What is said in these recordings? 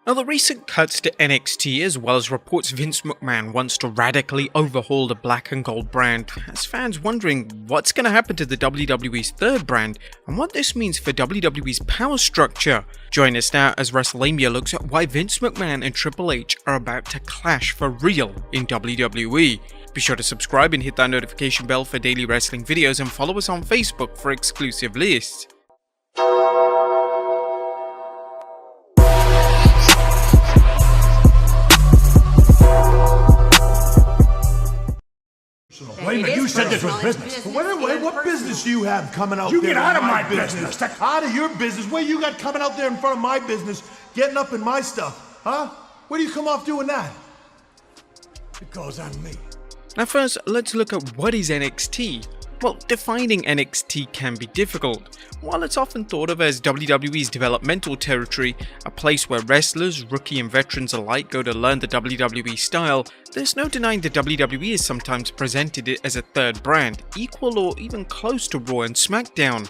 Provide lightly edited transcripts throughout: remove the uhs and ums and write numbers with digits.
Now, the recent cuts to NXT, as well as reports Vince McMahon wants to radically overhaul the black and gold brand, has fans wondering what's going to happen to the WWE's third brand and what this means for WWE's power structure. Join us now as Wrestlelamia looks at why Vince McMahon and Triple H are about to clash for real in WWE. Be sure to subscribe and hit that notification bell for daily wrestling videos, and follow us on Facebook for exclusive lists. Wait a minute, you said this was business. Wait, what business do you have coming out You there? get out of my business. business. Out of your business? What you got coming out there in front of my business, getting up in my stuff? Huh? Where do you come off doing that? Because I'm me. Now first, let's look at what is NXT. Well, defining NXT can be difficult. While it's often thought of as WWE's developmental territory, a place where wrestlers, rookie and veterans alike go to learn the WWE style, there's no denying that WWE has sometimes presented it as a third brand, equal or even close to Raw and SmackDown.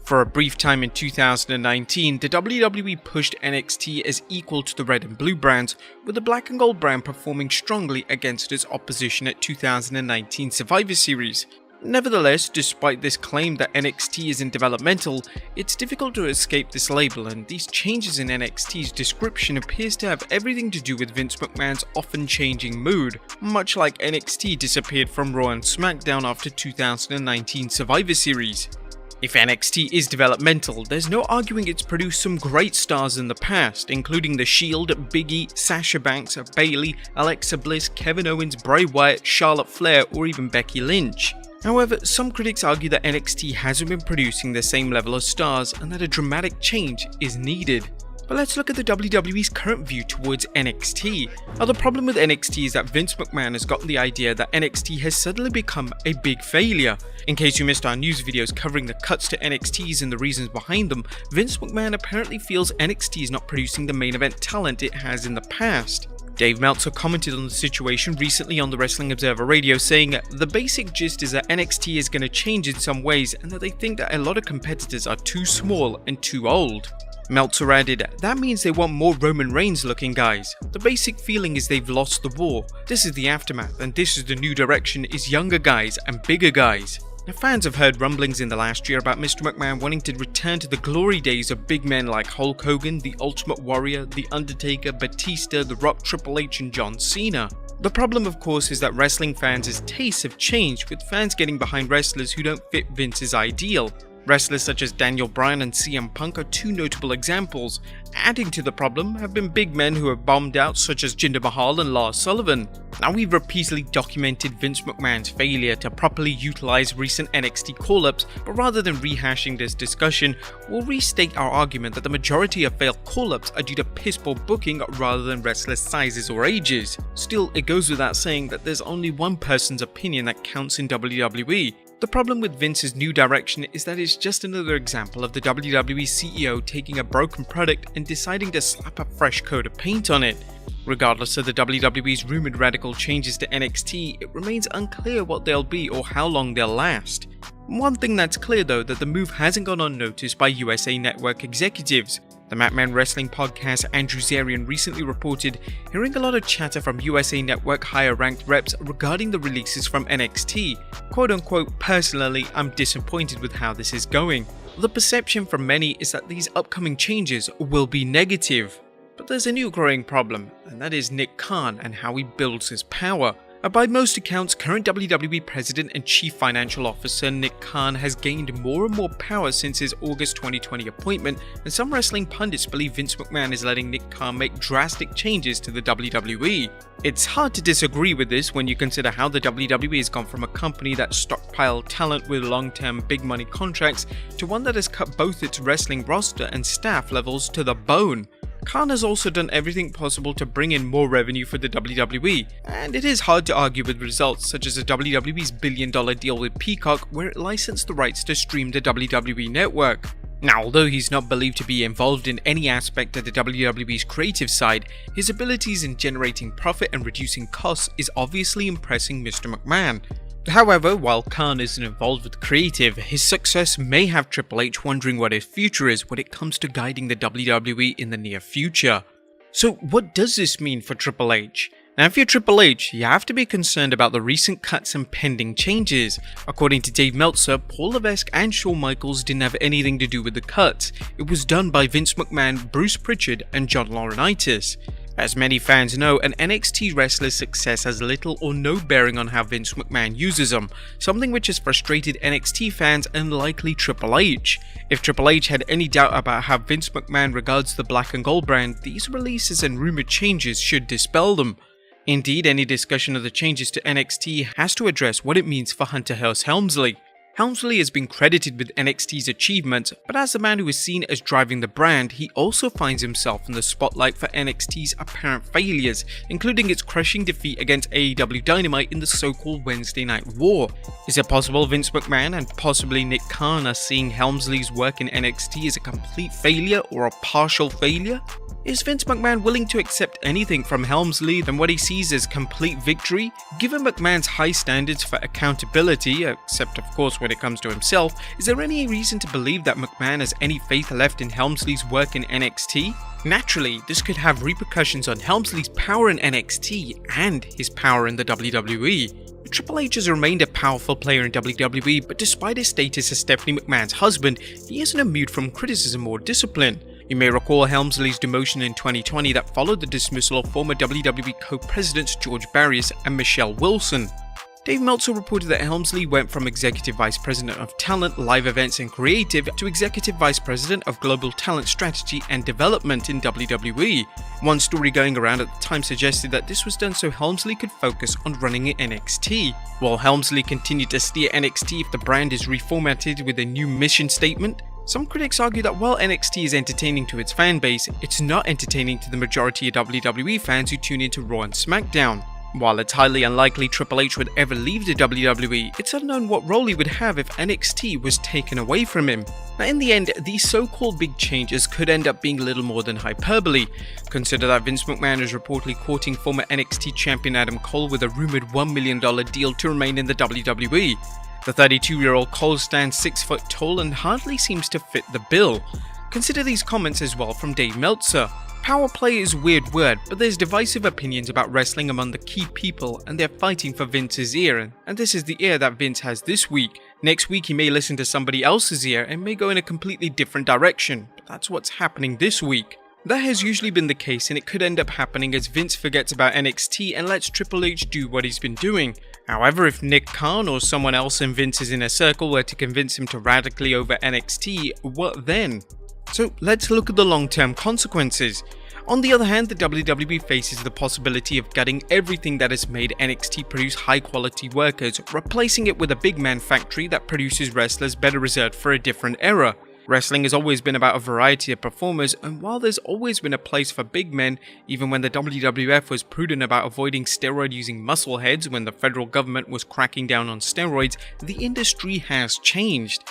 For a brief time in 2019, the WWE pushed NXT as equal to the red and blue brands, with the black and gold brand performing strongly against its opposition at 2019 Survivor Series. Nevertheless, despite this claim that NXT isn't developmental, it's difficult to escape this label, and these changes in NXT's description appears to have everything to do with Vince McMahon's often changing mood, much like NXT disappeared from Raw and SmackDown after 2019 Survivor Series. If NXT is developmental, there's no arguing it's produced some great stars in the past, including The Shield, Big E, Sasha Banks, Bayley, Alexa Bliss, Kevin Owens, Bray Wyatt, Charlotte Flair, or even Becky Lynch. However, some critics argue that NXT hasn't been producing the same level of stars and that a dramatic change is needed. But let's look at the WWE's current view towards NXT. Now, the problem with NXT is that Vince McMahon has gotten the idea that NXT has suddenly become a big failure. In case you missed our news videos covering the cuts to NXTs and the reasons behind them, Vince McMahon apparently feels NXT is not producing the main event talent it has in the past. Dave Meltzer commented on the situation recently on the Wrestling Observer Radio, saying, "The basic gist is that NXT is going to change in some ways and that they think that a lot of competitors are too small and too old." Meltzer added, "That means they want more Roman Reigns looking guys. The basic feeling is they've lost the war. This is the aftermath, and this is the new direction, is younger guys and bigger guys." Now, fans have heard rumblings in the last year about Mr. McMahon wanting to return to the glory days of big men like Hulk Hogan, The Ultimate Warrior, The Undertaker, Batista, The Rock, Triple H and John Cena. The problem, of course, is that wrestling fans' tastes have changed, with fans getting behind wrestlers who don't fit Vince's ideal. Wrestlers such as Daniel Bryan and CM Punk are two notable examples. Adding to the problem have been big men who have bombed out, such as Jinder Mahal and Lars Sullivan. Now, we've repeatedly documented Vince McMahon's failure to properly utilize recent NXT call-ups, but rather than rehashing this discussion, we'll restate our argument that the majority of failed call-ups are due to piss-poor booking rather than wrestlers' sizes or ages. Still, it goes without saying that there's only one person's opinion that counts in WWE. The problem with Vince's new direction is that it's just another example of the WWE CEO taking a broken product and deciding to slap a fresh coat of paint on it. Regardless of the WWE's rumored radical changes to NXT, it remains unclear what they'll be or how long they'll last. One thing that's clear though, that the move hasn't gone unnoticed by USA Network executives. The Madman Wrestling podcast Andrew Zarian recently reported hearing a lot of chatter from USA Network higher ranked reps regarding the releases from NXT. Quote unquote, "Personally, I'm disappointed with how this is going. The perception from many is that these upcoming changes will be negative." But there's a new growing problem, and that is Nick Khan and how he builds his power. By most accounts, current WWE President and Chief Financial Officer Nick Khan has gained more and more power since his August 2020 appointment, and some wrestling pundits believe Vince McMahon is letting Nick Khan make drastic changes to the WWE. It's hard to disagree with this when you consider how the WWE has gone from a company that stockpiled talent with long-term big money contracts to one that has cut both its wrestling roster and staff levels to the bone. Khan has also done everything possible to bring in more revenue for the WWE, and it is hard to argue with results such as the WWE's billion-dollar deal with Peacock, where it licensed the rights to stream the WWE network. Now, although he's not believed to be involved in any aspect of the WWE's creative side, his abilities in generating profit and reducing costs is obviously impressing Mr. McMahon. However, while Khan isn't involved with creative, his success may have Triple H wondering what his future is when it comes to guiding the WWE in the near future. So what does this mean for Triple H? Now if you're Triple H, you have to be concerned about the recent cuts and pending changes. According to Dave Meltzer, Paul Levesque and Shawn Michaels didn't have anything to do with the cuts. It was done by Vince McMahon, Bruce Pritchard and John Laurinaitis. As many fans know, an NXT wrestler's success has little or no bearing on how Vince McMahon uses them, something which has frustrated NXT fans and likely Triple H. If Triple H had any doubt about how Vince McMahon regards the black and gold brand, these releases and rumored changes should dispel them. Indeed, any discussion of the changes to NXT has to address what it means for Hunter Hearst Helmsley. Helmsley has been credited with NXT's achievements, but as the man who is seen as driving the brand, he also finds himself in the spotlight for NXT's apparent failures, including its crushing defeat against AEW Dynamite in the so-called Wednesday Night War. Is it possible Vince McMahon and possibly Nick Khan are seeing Helmsley's work in NXT as a complete failure or a partial failure? Is Vince McMahon willing to accept anything from Helmsley than what he sees as complete victory? Given McMahon's high standards for accountability, except of course when it comes to himself, is there any reason to believe that McMahon has any faith left in Helmsley's work in NXT? Naturally, this could have repercussions on Helmsley's power in NXT and his power in the WWE. Triple H has remained a powerful player in WWE, but despite his status as Stephanie McMahon's husband, he isn't immune from criticism or discipline. You may recall Helmsley's demotion in 2020 that followed the dismissal of former WWE co-presidents George Barrios and Michelle Wilson. Dave Meltzer reported that Helmsley went from Executive Vice President of Talent, Live Events and Creative to Executive Vice President of Global Talent Strategy and Development in WWE. One story going around at the time suggested that this was done so Helmsley could focus on running NXT. While Helmsley continued to steer NXT if the brand is reformatted with a new mission statement, some critics argue that while NXT is entertaining to its fan base, it's not entertaining to the majority of WWE fans who tune into Raw and SmackDown. While it's highly unlikely Triple H would ever leave the WWE, it's unknown what role he would have if NXT was taken away from him. Now in the end, these so-called big changes could end up being little more than hyperbole. Consider that Vince McMahon is reportedly courting former NXT champion Adam Cole with a rumored $1 million deal to remain in the WWE. The 32-year-old Cole stands 6 foot tall and hardly seems to fit the bill. Consider these comments as well from Dave Meltzer. Power play is a weird word, but there's divisive opinions about wrestling among the key people and they're fighting for Vince's ear, and this is the ear that Vince has this week. Next week he may listen to somebody else's ear and may go in a completely different direction, but that's what's happening this week. That has usually been the case and it could end up happening as Vince forgets about NXT and lets Triple H do what he's been doing. However, if Nick Khan or someone else in Vince's inner circle were to convince him to radically over NXT, what then? So let's look at the long-term consequences. On the other hand, the WWE faces the possibility of gutting everything that has made NXT produce high-quality workers, replacing it with a big man factory that produces wrestlers better reserved for a different era. Wrestling has always been about a variety of performers, and while there's always been a place for big men, even when the WWF was prudent about avoiding steroid-using muscleheads when the federal government was cracking down on steroids, the industry has changed.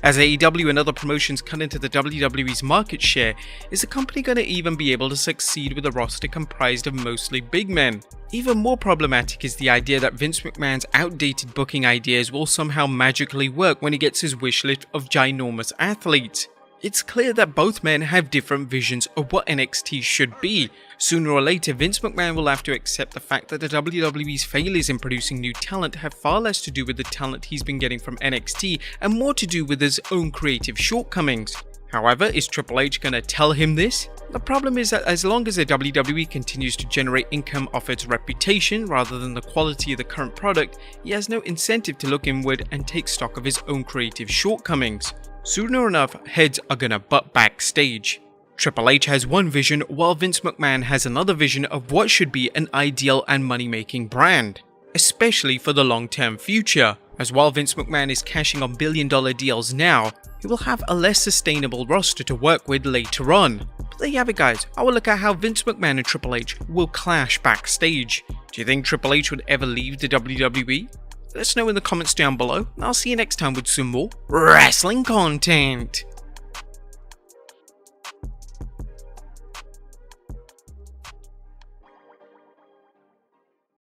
As AEW and other promotions cut into the WWE's market share, is the company going to even be able to succeed with a roster comprised of mostly big men? Even more problematic is the idea that Vince McMahon's outdated booking ideas will somehow magically work when he gets his wish list of ginormous athletes. It's clear that both men have different visions of what NXT should be. Sooner or later, Vince McMahon will have to accept the fact that the WWE's failures in producing new talent have far less to do with the talent he's been getting from NXT and more to do with his own creative shortcomings. However, is Triple H gonna tell him this? The problem is that as long as the WWE continues to generate income off its reputation rather than the quality of the current product, he has no incentive to look inward and take stock of his own creative shortcomings. Sooner enough, heads are gonna butt backstage. Triple H has one vision while Vince McMahon has another vision of what should be an ideal and money-making brand, especially for the long-term future, as while Vince McMahon is cashing on billion-dollar deals now, he will have a less sustainable roster to work with later on. But there you have it guys, our look at how Vince McMahon and Triple H will clash backstage. Do you think Triple H would ever leave the WWE? Let us know in the comments down below, and I'll see you next time with some more wrestling content.